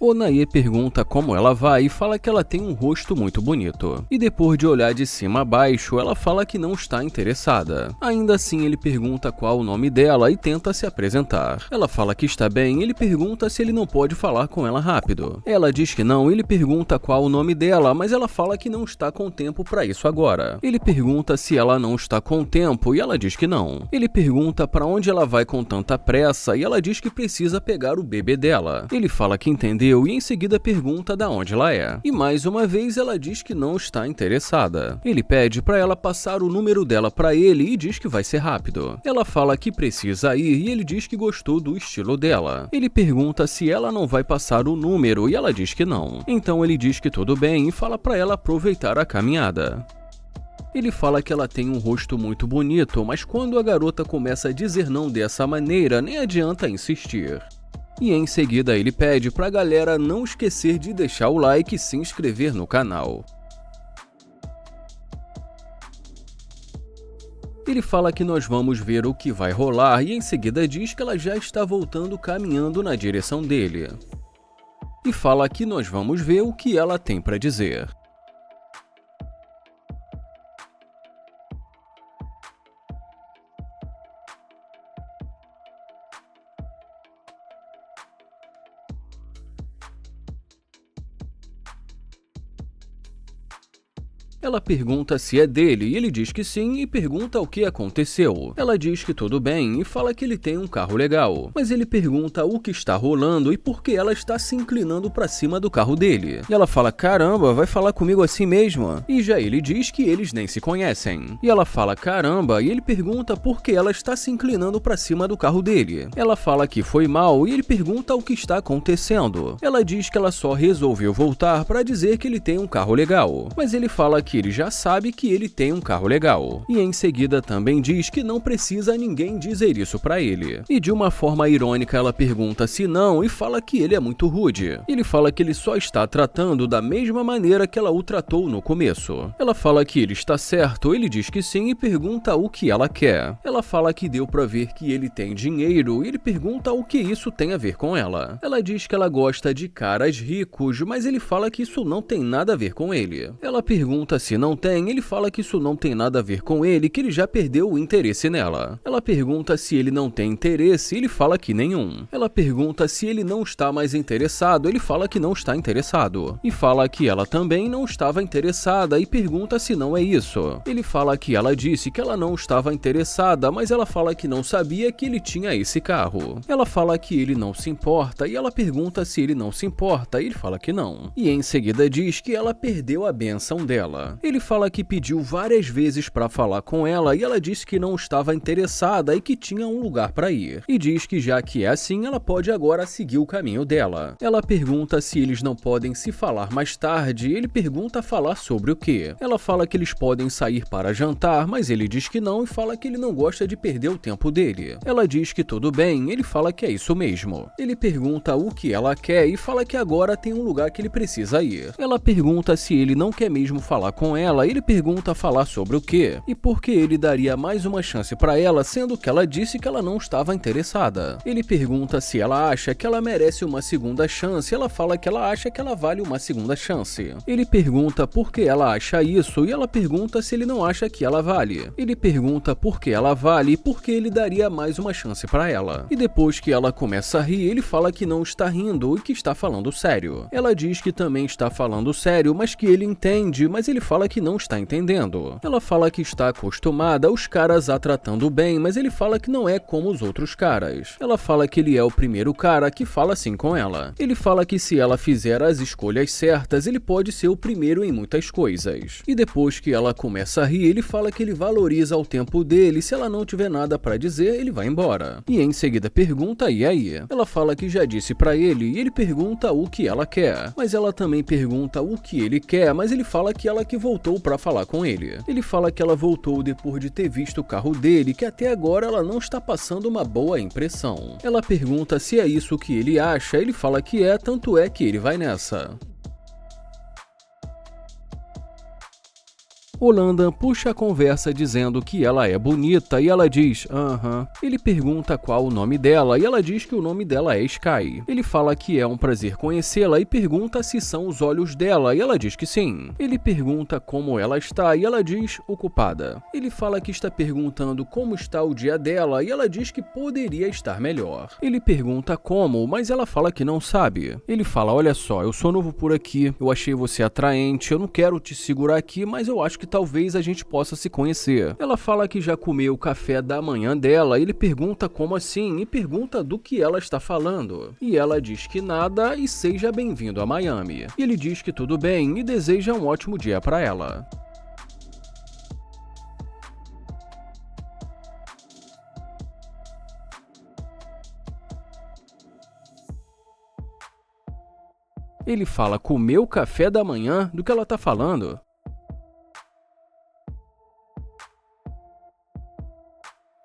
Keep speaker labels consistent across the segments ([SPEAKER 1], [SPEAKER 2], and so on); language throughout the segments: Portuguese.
[SPEAKER 1] Onae pergunta como ela vai e fala que ela tem um rosto muito bonito. E depois de olhar de cima a baixo, ela fala que não está interessada. Ainda assim, ele pergunta qual o nome dela e tenta se apresentar. Ela fala que está bem e ele pergunta se ele não pode falar com ela rápido. Ela diz que não e ele pergunta qual o nome dela, mas ela fala que não está com tempo para isso agora. Ele pergunta se ela não está com tempo e ela diz que não. Ele pergunta para onde ela vai com tanta pressa e ela diz que precisa pegar o bebê dela. Ele fala que entendeu e em seguida pergunta da onde ela é. E mais uma vez ela diz que não está interessada. Ele pede para ela passar o número dela para ele e diz que vai ser rápido. Ela fala que precisa ir e ele diz que gostou do estilo dela. Ele pergunta se ela não vai passar o número e ela diz que não. Então ele diz que tudo bem e fala para ela aproveitar a caminhada. Ele fala que ela tem um rosto muito bonito, mas quando a garota começa a dizer não dessa maneira, nem adianta insistir. E em seguida ele pede pra galera não esquecer de deixar o like e se inscrever no canal. Ele fala que nós vamos ver o que vai rolar e em seguida diz que ela já está voltando caminhando na direção dele. E fala que nós vamos ver o que ela tem pra dizer. Ela pergunta se é dele e ele diz que sim e pergunta o que aconteceu. Ela diz que tudo bem e fala que ele tem um carro legal, mas ele pergunta o que está rolando e por que ela está se inclinando para cima do carro dele. E ela fala, caramba, vai falar comigo assim mesmo? E já ele diz que eles nem se conhecem. E ela fala, caramba, e ele pergunta por que ela está se inclinando para cima do carro dele. Ela fala que foi mal e ele pergunta o que está acontecendo. Ela diz que ela só resolveu voltar para dizer que ele tem um carro legal, mas ele fala que ele já sabe que ele tem um carro legal. E em seguida também diz que não precisa ninguém dizer isso pra ele. E de uma forma irônica ela pergunta se não e fala que ele é muito rude. Ele fala que ele só está tratando da mesma maneira que ela o tratou no começo. Ela fala que ele está certo, ele diz que sim e pergunta o que ela quer. Ela fala que deu pra ver que ele tem dinheiro e ele pergunta o que isso tem a ver com ela. Ela diz que ela gosta de caras ricos, mas ele fala que isso não tem nada a ver com ele. Ela pergunta se não tem, ele fala que isso não tem nada a ver com ele, que ele já perdeu o interesse nela. Ela pergunta se ele não tem interesse, ele fala que nenhum. Ela pergunta se ele não está mais interessado, ele fala que não está interessado. E fala que ela também não estava interessada e pergunta se não é isso. Ele fala que ela disse que ela não estava interessada, mas ela fala que não sabia que ele tinha esse carro. Ela fala que ele não se importa e ela pergunta se ele não se importa e ele fala que não. E em seguida diz que ela perdeu a bênção dela. Ele fala que pediu várias vezes para falar com ela e ela disse que não estava interessada e que tinha um lugar para ir. E diz que já que é assim, ela pode agora seguir o caminho dela. Ela pergunta se eles não podem se falar mais tarde e ele pergunta falar sobre o quê. Ela fala que eles podem sair para jantar, mas ele diz que não e fala que ele não gosta de perder o tempo dele. Ela diz que tudo bem, ele fala que é isso mesmo. Ele pergunta o que ela quer e fala que agora tem um lugar que ele precisa ir. Ela pergunta se ele não quer mesmo falar com ela, ele pergunta falar sobre o quê e por que ele daria mais uma chance para ela, sendo que ela disse que ela não estava interessada. Ele pergunta se ela acha que ela merece uma segunda chance, ela fala que ela acha que ela vale uma segunda chance. Ele pergunta por que ela acha isso e ela pergunta se ele não acha que ela vale. Ele pergunta por que ela vale e por que ele daria mais uma chance para ela. E depois que ela começa a rir, ele fala que não está rindo e que está falando sério. Ela diz que também está falando sério, mas que ele entende, mas ele fala que não está entendendo. Ela fala que está acostumada os caras a tratando bem, mas ele fala que não é como os outros caras. Ela fala que ele é o primeiro cara que fala assim com ela. Ele fala que se ela fizer as escolhas certas, ele pode ser o primeiro em muitas coisas. E depois que ela começa a rir, ele fala que ele valoriza o tempo dele, se ela não tiver nada pra dizer, ele vai embora. E em seguida pergunta, e aí? Ela fala que já disse pra ele, e ele pergunta o que ela quer. Mas ela também pergunta o que ele quer, mas ele fala que ela que voltou pra falar com ele. Ele fala que ela voltou depois de ter visto o carro dele, que até agora ela não está passando uma boa impressão. Ela pergunta se é isso que ele acha, ele fala que é, tanto é que ele vai nessa. O Landan puxa a conversa dizendo que ela é bonita e ela diz, aham. Ele pergunta qual o nome dela e ela diz que o nome dela é Sky. Ele fala que é um prazer conhecê-la e pergunta se são os olhos dela e ela diz que sim. Ele pergunta como ela está e ela diz ocupada. Ele fala que está perguntando como está o dia dela e ela diz que poderia estar melhor. Ele pergunta como, mas ela fala que não sabe. Ele fala, olha só, eu sou novo por aqui, eu achei você atraente, eu não quero te segurar aqui, mas eu acho que talvez a gente possa se conhecer. Ela fala que já comeu o café da manhã dela, ele pergunta como assim e pergunta do que ela está falando. E ela diz que nada e seja bem-vindo a Miami. E ele diz que tudo bem e deseja um ótimo dia para ela. Ele fala comer o café da manhã, do que ela tá falando?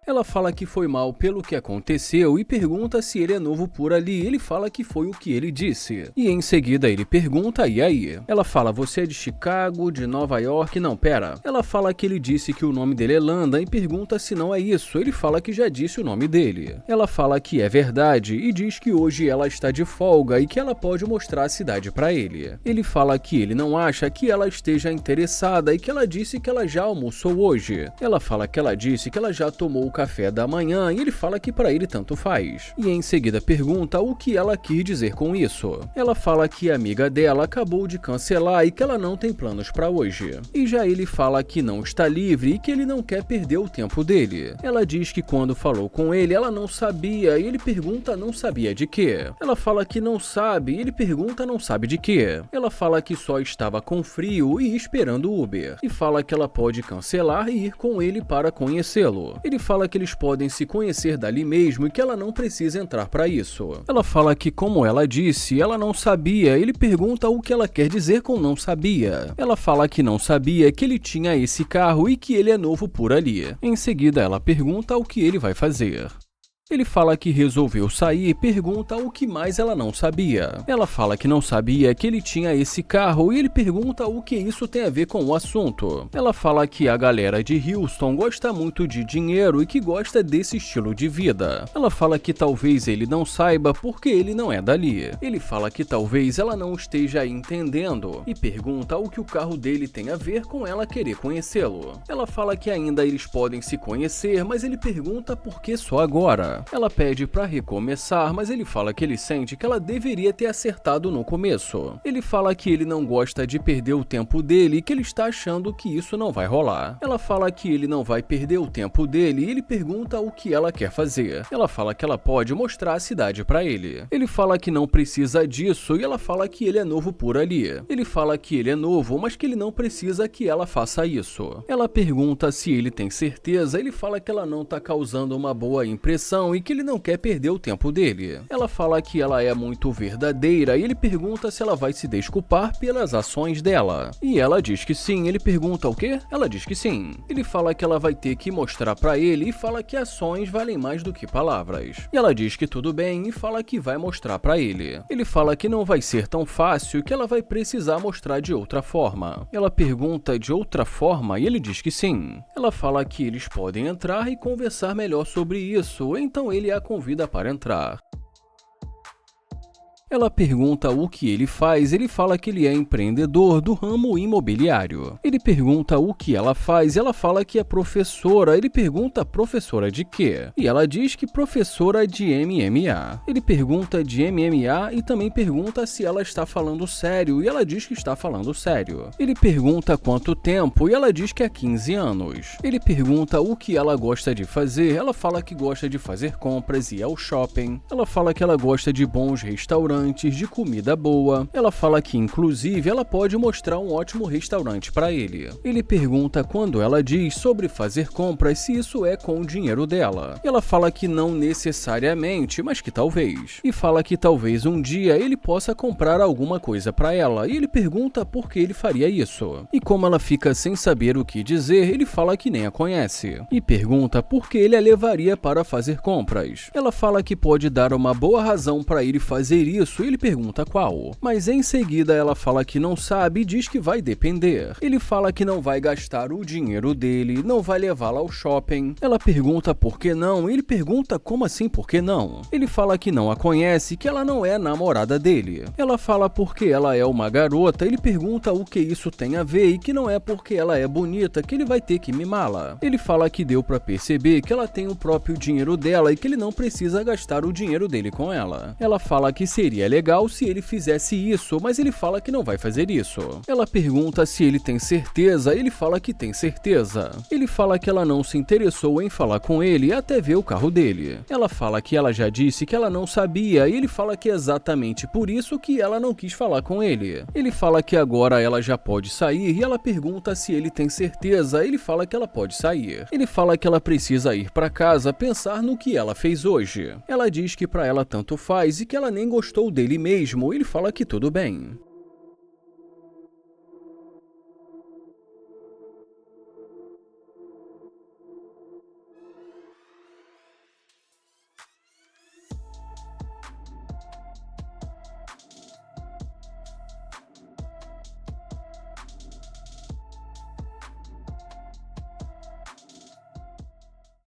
[SPEAKER 1] Ela fala que foi mal pelo que aconteceu e pergunta se ele é novo por ali. Ele fala que foi o que ele disse. E em seguida ele pergunta, e aí? Ela fala, você é de Chicago, de Nova York? Não, pera. Ela fala que ele disse que o nome dele é Landan e pergunta se não é isso. Ele fala que já disse o nome dele. Ela fala que é verdade e diz que hoje ela está de folga e que ela pode mostrar a cidade pra ele. Ele fala que ele não acha que ela esteja interessada e que ela disse que ela já almoçou hoje. Ela fala que ela disse que ela já tomou o café da manhã e ele fala que pra ele tanto faz. E em seguida pergunta o que ela quis dizer com isso. Ela fala que a amiga dela acabou de cancelar e que ela não tem planos pra hoje. E já ele fala que não está livre e que ele não quer perder o tempo dele. Ela diz que quando falou com ele, ela não sabia e ele pergunta não sabia de quê. Ela fala que não sabe e ele pergunta não sabe de quê. Ela fala que só estava com frio e esperando o Uber. E fala que ela pode cancelar e ir com ele para conhecê-lo. Ele fala que eles podem se conhecer dali mesmo e que ela não precisa entrar para isso. Ela fala que, como ela disse, ela não sabia. Ele pergunta o que ela quer dizer com não sabia. Ela fala que não sabia que ele tinha esse carro e que ele é novo por ali. Em seguida, ela pergunta o que ele vai fazer. Ele fala que resolveu sair e pergunta o que mais ela não sabia. Ela fala que não sabia que ele tinha esse carro e ele pergunta o que isso tem a ver com o assunto. Ela fala que a galera de Houston gosta muito de dinheiro e que gosta desse estilo de vida. Ela fala que talvez ele não saiba porque ele não é dali. Ele fala que talvez ela não esteja entendendo e pergunta o que o carro dele tem a ver com ela querer conhecê-lo. Ela fala que ainda eles podem se conhecer, mas ele pergunta por que só agora. Ela pede pra recomeçar, mas ele fala que ele sente que ela deveria ter acertado no começo. Ele fala que ele não gosta de perder o tempo dele e que ele está achando que isso não vai rolar. Ela fala que ele não vai perder o tempo dele e ele pergunta o que ela quer fazer. Ela fala que ela pode mostrar a cidade pra ele. Ele fala que não precisa disso e ela fala que ele é novo por ali. Ele fala que ele é novo, mas que ele não precisa que ela faça isso. Ela pergunta se ele tem certeza, ele fala que ela não tá causando uma boa impressão e que ele não quer perder o tempo dele. Ela fala que ela é muito verdadeira e ele pergunta se ela vai se desculpar pelas ações dela. E ela diz que sim. Ele pergunta o quê? Ela diz que sim. Ele fala que ela vai ter que mostrar pra ele e fala que ações valem mais do que palavras. E ela diz que tudo bem e fala que vai mostrar pra ele. Ele fala que não vai ser tão fácil, que ela vai precisar mostrar de outra forma. Ela pergunta de outra forma e ele diz que sim. Ela fala que eles podem entrar e conversar melhor sobre isso, então ele a convida para entrar. Ela pergunta o que ele faz, ele fala que ele é empreendedor do ramo imobiliário. Ele pergunta o que ela faz, ela fala que é professora. Ele pergunta professora de quê? E ela diz que professora de MMA. Ele pergunta de MMA e também pergunta se ela está falando sério, e ela diz que está falando sério. Ele pergunta quanto tempo e ela diz que há 15 anos. Ele pergunta o que ela gosta de fazer, ela fala que gosta de fazer compras e ir ao shopping. Ela fala que ela gosta de bons restaurantes, de comida boa. Ela fala que, inclusive, ela pode mostrar um ótimo restaurante para ele. Ele pergunta quando ela diz sobre fazer compras se isso é com o dinheiro dela. Ela fala que não necessariamente, mas que talvez. E fala que talvez um dia ele possa comprar alguma coisa para ela. E ele pergunta por que ele faria isso. E como ela fica sem saber o que dizer, ele fala que nem a conhece. E pergunta por que ele a levaria para fazer compras. Ela fala que pode dar uma boa razão para ele fazer isso, isso e ele pergunta qual. Mas em seguida ela fala que não sabe e diz que vai depender. Ele fala que não vai gastar o dinheiro dele, não vai levá-la ao shopping. Ela pergunta por que não e ele pergunta como assim por que não. Ele fala que não a conhece, que ela não é namorada dele. Ela fala porque ela é uma garota, ele pergunta o que isso tem a ver e que não é porque ela é bonita que ele vai ter que mimá-la. Ele fala que deu pra perceber que ela tem o próprio dinheiro dela e que ele não precisa gastar o dinheiro dele com ela. Ela fala que seria legal se ele fizesse isso, mas ele fala que não vai fazer isso. Ela pergunta se ele tem certeza, ele fala que tem certeza. Ele fala que ela não se interessou em falar com ele até ver o carro dele. Ela fala que ela já disse que ela não sabia e ele fala que é exatamente por isso que ela não quis falar com ele. Ele fala que agora ela já pode sair e ela pergunta se ele tem certeza, ele fala que ela pode sair. Ele fala que ela precisa ir para casa pensar no que ela fez hoje. Ela diz que para ela tanto faz e que ela nem gostou dele mesmo, ele fala que tudo bem.